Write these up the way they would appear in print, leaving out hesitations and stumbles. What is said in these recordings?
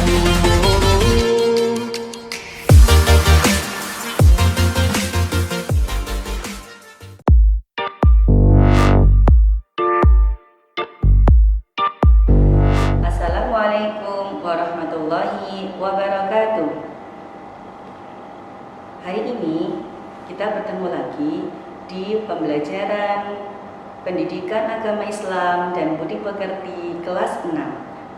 Assalamualaikum warahmatullahi wabarakatuh. Hari ini kita bertemu lagi di pembelajaran Pendidikan Agama Islam dan Budi Pekerti kelas 6,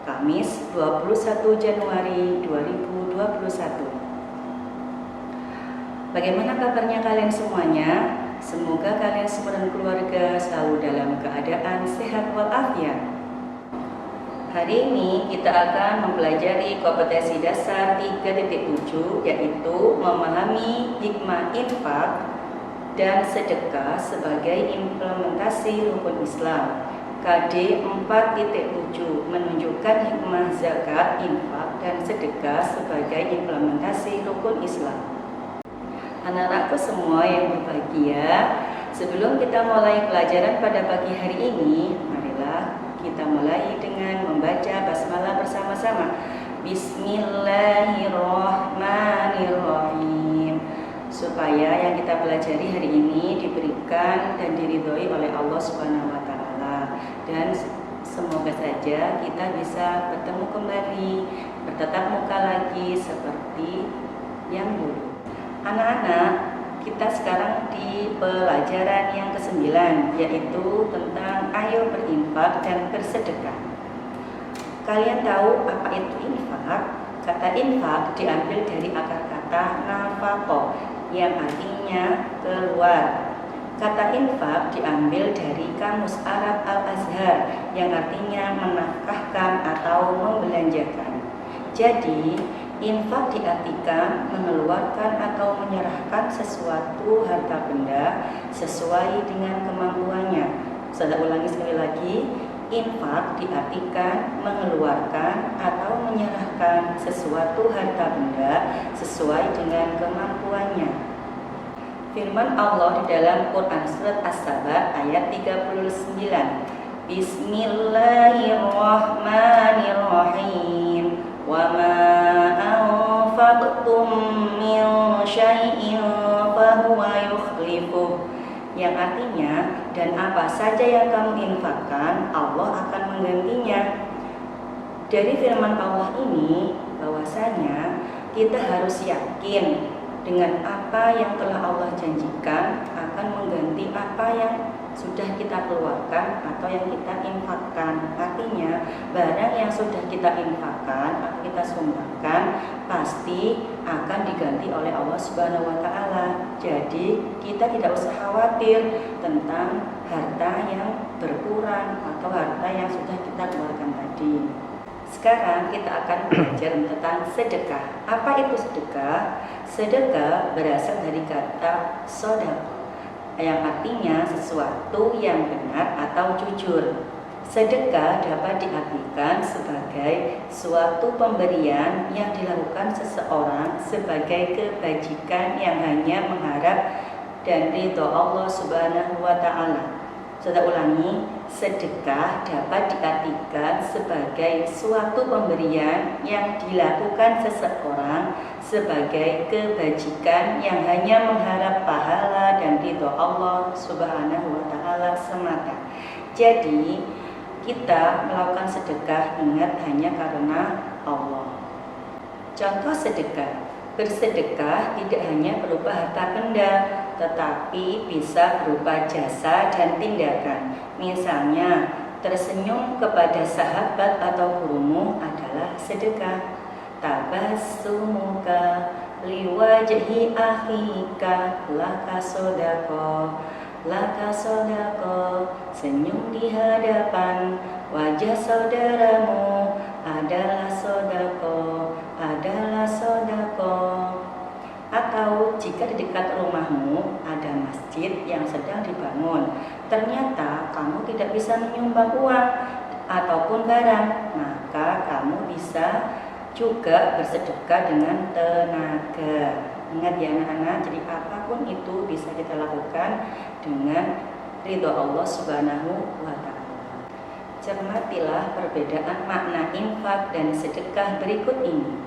Kamis 21 Januari 2021. Bagaimana kabarnya kalian semuanya? Semoga kalian semua dan keluarga selalu dalam keadaan sehat walafiat. Hari ini kita akan mempelajari kompetensi dasar 3.7, yaitu memahami hikmah infak dan sedekah sebagai implementasi rukun Islam. KD 4.7 menunjukkan hikmah zakat, infak, dan sedekah sebagai implementasi rukun Islam. Anak-anakku semua yang berbahagia, sebelum kita mulai pelajaran pada pagi hari ini, marilah kita mulai dengan membaca basmalah bersama-sama. Bismillahirrahmanirrahim. Supaya yang kita pelajari hari ini diberikan dan diridhoi oleh Allah Subhanahu wa taala, dan semoga saja kita bisa bertemu kembali, bertatap muka lagi seperti yang dulu. Anak-anak, kita sekarang di pelajaran yang ke-9, yaitu tentang ayo berinfak dan bersedekah. Kalian tahu apa itu infak? Kata infak diambil dari akar kata nafaqah yang artinya keluar. Kata infak diambil dari Kamus Arab Al-Azhar yang artinya menafkahkan atau membelanjakan. Jadi infak diartikan mengeluarkan atau menyerahkan sesuatu harta benda sesuai dengan kemampuannya. Saya ulangi sekali lagi, infak diartikan mengeluarkan atau menyerahkan sesuatu harta benda sesuai dengan kemampuannya. Firman Allah di dalam Quran Surat As-Saba ayat 39, Bismillahirrahmanirrahim. Wa ma anfaqtum min syai'in fahuwa yukhlifuh, yang artinya, dan apa saja yang kamu infakkan, Allah akan menggantinya. Dari firman Allah ini bahwasanya kita harus yakin dengan apa yang telah Allah janjikan akan mengganti apa yang sudah kita keluarkan atau yang kita infakkan. Artinya barang yang sudah kita infakkan atau kita sumbangkan pasti akan diganti oleh Allah Subhanahu wa taala. Jadi kita tidak usah khawatir tentang harta yang berkurang atau harta yang sudah kita keluarkan tadi. Sekarang kita akan belajar tentang sedekah. Apa itu sedekah? Sedekah berasal dari kata sodaqah, yang artinya sesuatu yang benar atau jujur. Sedekah dapat diartikan sebagai suatu pemberian yang dilakukan seseorang sebagai kebajikan yang hanya mengharap dan ridho Allah Subhanahu wa taala. Saya ulangi, sedekah dapat diartikan sebagai suatu pemberian yang dilakukan seseorang sebagai kebajikan yang hanya mengharap pahala dan ridho Allah Subhanahu wa taala semata. Jadi kita melakukan sedekah, ingat, hanya karena Allah. Contoh sedekah. Bersedekah tidak hanya berupa harta benda, tetapi bisa berupa jasa dan tindakan. Misalnya, tersenyum kepada sahabat atau gurumu adalah sedekah. Tabassumuka liwajhi akhika laka sodaqah. Laka sodaqah, senyum di hadapan wajah saudaramu adalah sodaqah, adalah sodaqah. Atau jika di dekat rumahmu ada masjid yang sedang dibangun, ternyata kamu tidak bisa menyumbang uang ataupun barang, maka kamu bisa juga bersedekah dengan tenaga. Ingat ya anak-anak, jadi apapun itu bisa kita lakukan dengan ridho Allah Subhanahu wa ta'ala. Cermatilah perbedaan makna infak dan sedekah berikut ini.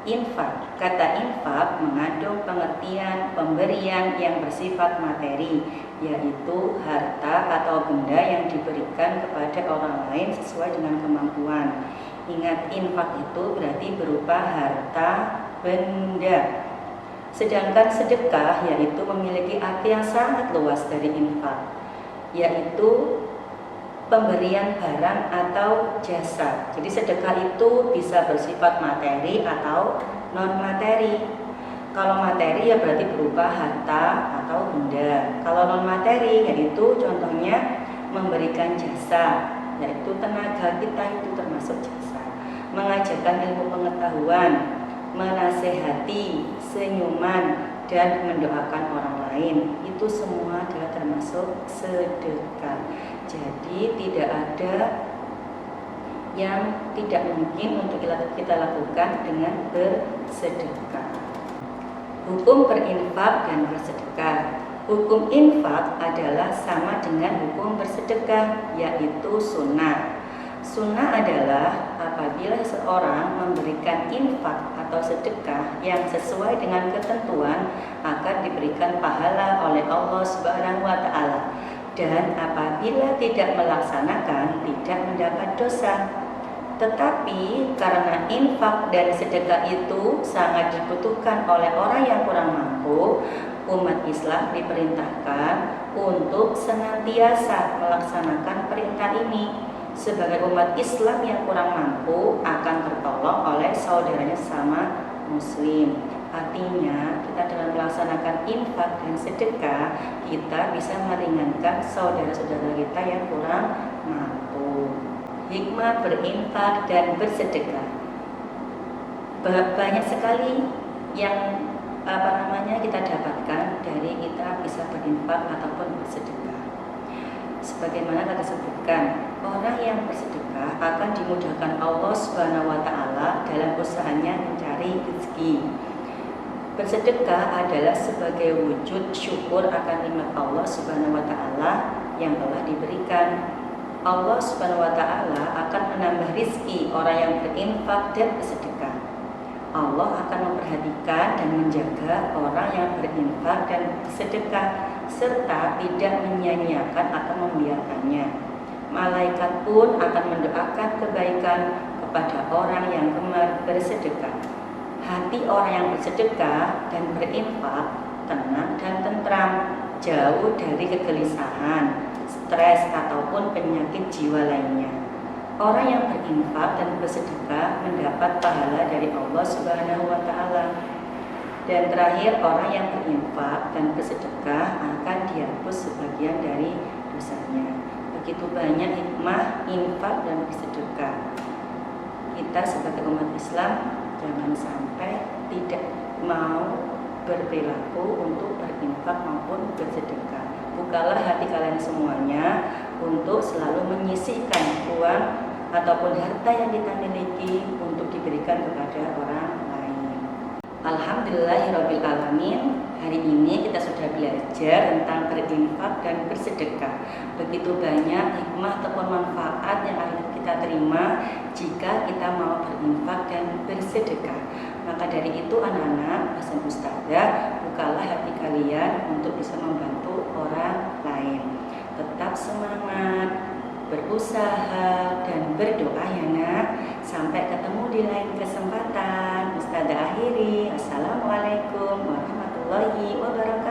Infak, kata infak mengandung pengertian pemberian yang bersifat materi, yaitu harta atau benda yang diberikan kepada orang lain sesuai dengan kemampuan. Ingat, infak itu berarti berupa harta, benda. Sedangkan sedekah yaitu memiliki arti yang sangat luas dari infak, yaitu pemberian barang atau jasa. Jadi sedekah itu bisa bersifat materi atau non materi. Kalau materi ya berarti berupa harta atau benda. Kalau non materi yaitu contohnya memberikan jasa, yaitu tenaga kita itu termasuk jasa. Mengajarkan ilmu pengetahuan, menasehati, senyuman, dan mendoakan orang lain, itu semua adalah termasuk sedekah. Jadi tidak ada yang tidak mungkin untuk kita lakukan dengan bersedekah. Hukum berinfak dan bersedekah. Hukum infak adalah sama dengan hukum bersedekah, yaitu sunnah. Sunnah adalah apabila seorang memberikan infak atau sedekah yang sesuai dengan ketentuan akan diberikan pahala oleh Allah Subhanahu wa Ta'ala, dan apabila tidak melaksanakan tidak mendapat dosa. Tetapi karena infak dan sedekah itu sangat dibutuhkan oleh orang yang kurang mampu, umat Islam diperintahkan untuk senantiasa melaksanakan perintah ini. Sebagai umat Islam yang kurang mampu akan tertolong oleh saudaranya sama muslim. Artinya kita dengan melaksanakan infak dan sedekah, kita bisa meringankan saudara-saudara kita yang kurang mampu. Hikmah berinfak dan bersedekah. Banyak sekali yang kita dapatkan dari kita bisa berinfak ataupun bersedekah. Sebagaimana kita sebutkan, orang yang bersedekah akan dimudahkan Allah Subhanahu wa Ta'ala dalam usahanya mencari rezeki. Bersedekah adalah sebagai wujud syukur akan nikmat Allah Subhanahu wa Ta'ala yang telah diberikan. Allah Subhanahu wa Ta'ala akan menambah rezeki orang yang berinfak dan bersedekah. Allah akan memperhatikan dan menjaga orang yang berinfak dan bersedekah, serta tidak menyia-nyiakan atau membiarkannya. Malaikat pun akan mendoakan kebaikan kepada orang yang gemar bersedekah. Hati orang yang bersedekah dan berinfak tenang dan tentram, jauh dari kegelisahan, stres ataupun penyakit jiwa lainnya. Orang yang berinfak dan bersedekah mendapat pahala dari Allah Subhanahu wa Ta'ala. Dan terakhir, orang yang berinfak dan bersedekah akan dihapus sebagian dari dosanya. Begitu banyak hikmah infak dan bersedekah. Kita sebagai umat Islam jangan sampai tidak mau berperilaku untuk berinfak maupun bersedekah. Bukalah hati kalian semuanya untuk selalu menyisihkan uang ataupun harta yang kita miliki untuk diberikan kepada orang lain. Alhamdulillahirrabbilalamin. Hari ini kita sudah belajar tentang berinfak dan bersedekah. Begitu banyak hikmah ataupun manfaat yang akan kita terima jika kita mau berinfak dan bersedekah. Maka dari itu anak-anak, pesan Ustazah, bukalah hati kalian untuk bisa membantu orang lain. Tetap semangat, berusaha dan berdoa ya nak. Sampai ketemu di lain kesempatan. Ustazah akhiri. Assalamualaikum warahmatullahi wabarakatuh.